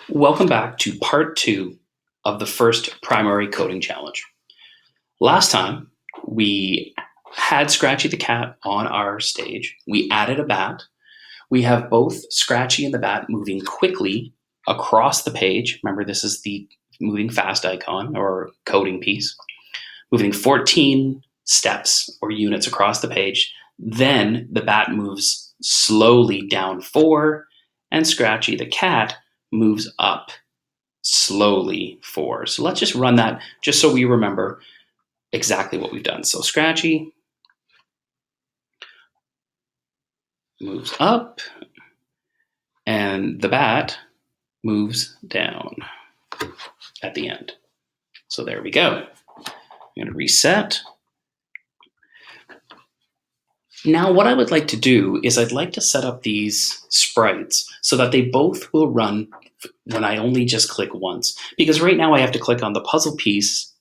Welcome back to part two of the first primary coding challenge. Last time, we had Scratchy the cat on our stage. We added a bat. We have both Scratchy and the bat moving quickly across the page. Remember, this is the moving fast icon or coding piece. Moving 14 steps or units across the page. Then the bat moves slowly down 4, and Scratchy the cat moves up slowly 4. So let's just run that just so we remember exactly what we've done. So Scratchy moves up and the bat moves down at the end. So there we go. I'm going to reset. Now what I would like to do is I'd like to set up these sprites so that they both will run when I only just click once. Because right now I have to click on the puzzle piece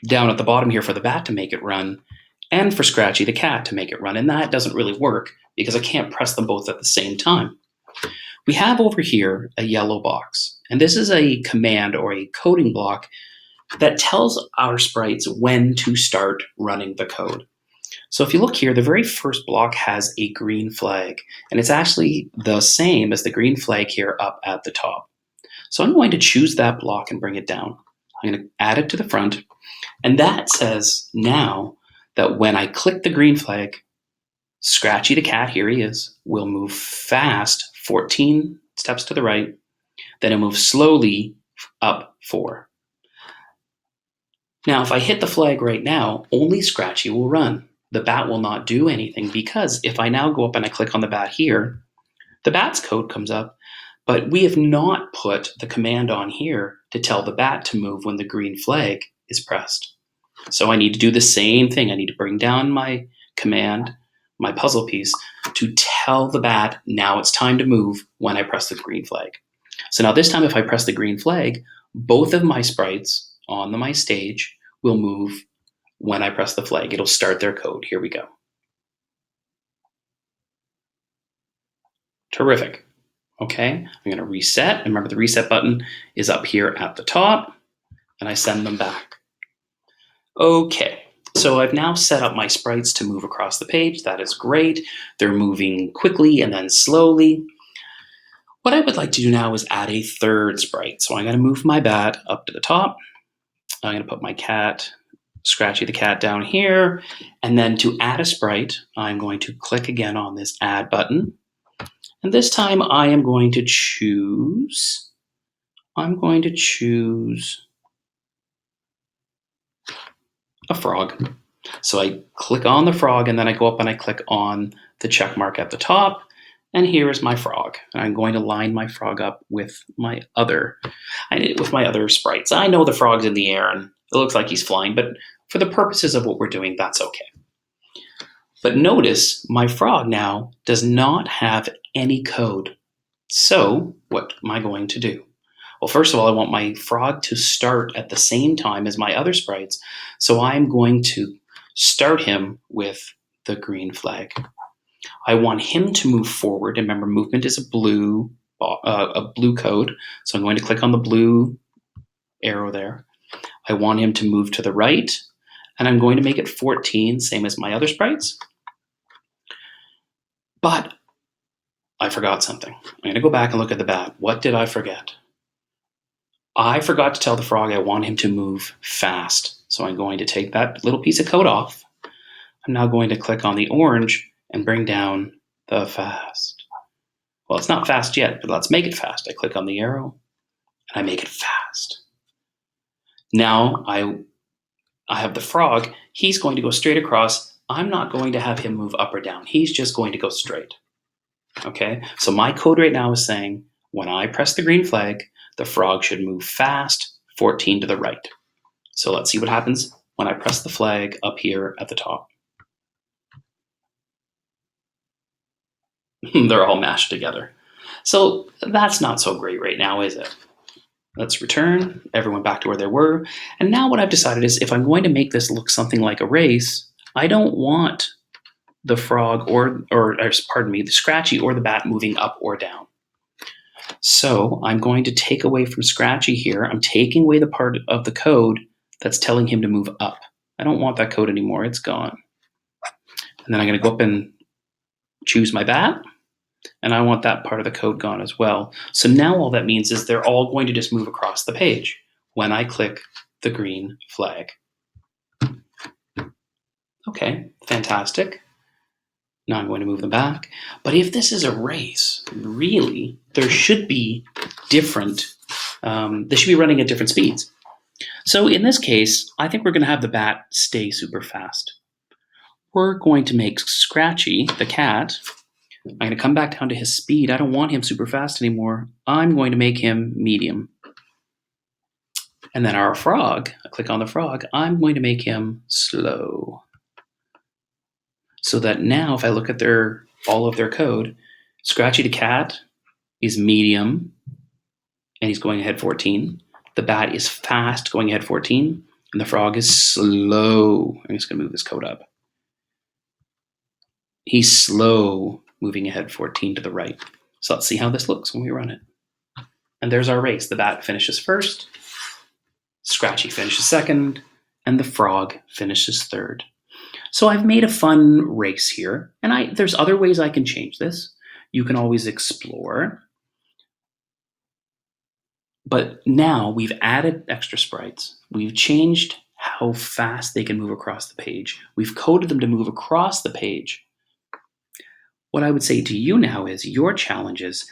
down at the bottom here for the bat to make it run, and for Scratchy the cat to make it run. And that doesn't really work because I can't press them both at the same time. We have over here a yellow box, and this is a command or a coding block that tells our sprites when to start running the code. So if you look here, the very first block has a green flag, and it's actually the same as the green flag here up at the top. So I'm going to choose that block and bring it down. I'm going to add it to the front, and that says now that when I click the green flag, Scratchy the cat, here he is, will move fast 14 steps to the right, then he'll move slowly up 4. Now, if I hit the flag right now, only Scratchy will run. The bat will not do anything because if I now go up and I click on the bat here, the bat's code comes up, but we have not put the command on here to tell the bat to move when the green flag is pressed. So I need to do the same thing. I need to bring down my command, my puzzle piece, to tell the bat now it's time to move when I press the green flag. So now this time if I press the green flag, both of my sprites on my stage will move when I press the flag. It'll start their code. Here we go. Terrific. Okay, I'm going to reset. And remember, the reset button is up here at the top, and I send them back. Okay, so I've now set up my sprites to move across the page. That is great. They're moving quickly and then slowly. What I would like to do now is add a third sprite. So I'm going to move my bat up to the top. I'm going to put my cat, Scratchy the cat, down here. And then to add a sprite, I'm going to click again on this add button. And this time I am going to choose a frog. So I click on the frog and then I go up and I click on the check mark at the top. And here is my frog. And I'm going to line my frog up with my other sprites. I know the frog's in the air and it looks like he's flying, but for the purposes of what we're doing, that's okay. But notice my frog now does not have any code. So what am I going to do? Well, first of all, I want my frog to start at the same time as my other sprites. So I'm going to start him with the green flag. I want him to move forward. And remember, movement is a blue code. So I'm going to click on the blue arrow there. I want him to move to the right. And I'm going to make it 14, same as my other sprites. But I forgot something. I'm going to go back and look at the bat. What did I forget? I forgot to tell the frog I want him to move fast. So I'm going to take that little piece of code off. I'm now going to click on the orange and bring down the fast. Well, it's not fast yet, but let's make it fast. I click on the arrow and I make it fast. Now I have the frog. He's going to go straight across. I'm not going to have him move up or down. He's just going to go straight. Okay, so my code right now is saying when I press the green flag, the frog should move fast 14 to the right. So let's see what happens when I press the flag up here at the top. They're all mashed together. So that's not so great right now, is it? Let's return everyone back to where they were. And now what I've decided is if I'm going to make this look something like a race, I don't want the frog or pardon me, the Scratchy or the bat moving up or down. So I'm going to take away from Scratchy here. I'm taking away the part of the code that's telling him to move up. I don't want that code anymore. It's gone. And then I'm going to go up and choose my bat. And I want that part of the code gone as well. So now all that means is they're all going to just move across the page when I click the green flag. Okay, fantastic. Now I'm going to move them back. But if this is a race, really, there should be different, they should be running at different speeds. So in this case, I think we're going to have the bat stay super fast. We're going to make Scratchy, the cat, I'm going to come back down to his speed. I don't want him super fast anymore. I'm going to make him medium. And then our frog, I click on the frog, I'm going to make him slow. So that now if I look at all of their code, Scratchy the cat is medium, and he's going ahead 14. The bat is fast, going ahead 14, and the frog is slow. I'm just going to move this code up. He's slow, moving ahead 14 to the right. So let's see how this looks when we run it. And there's our race. The bat finishes first, Scratchy finishes second, and the frog finishes third. So I've made a fun race here, and there's other ways I can change this. You can always explore. But now we've added extra sprites. We've changed how fast they can move across the page. We've coded them to move across the page. What I would say to you now is your challenge is,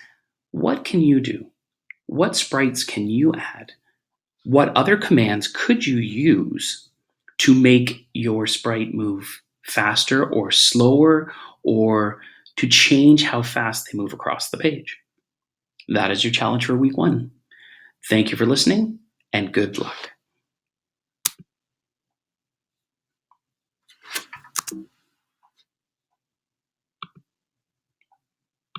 what can you do? What sprites can you add? What other commands could you use to make your sprite move faster or slower, or to change how fast they move across the page? That is your challenge for week 1. Thank you for listening, and good luck.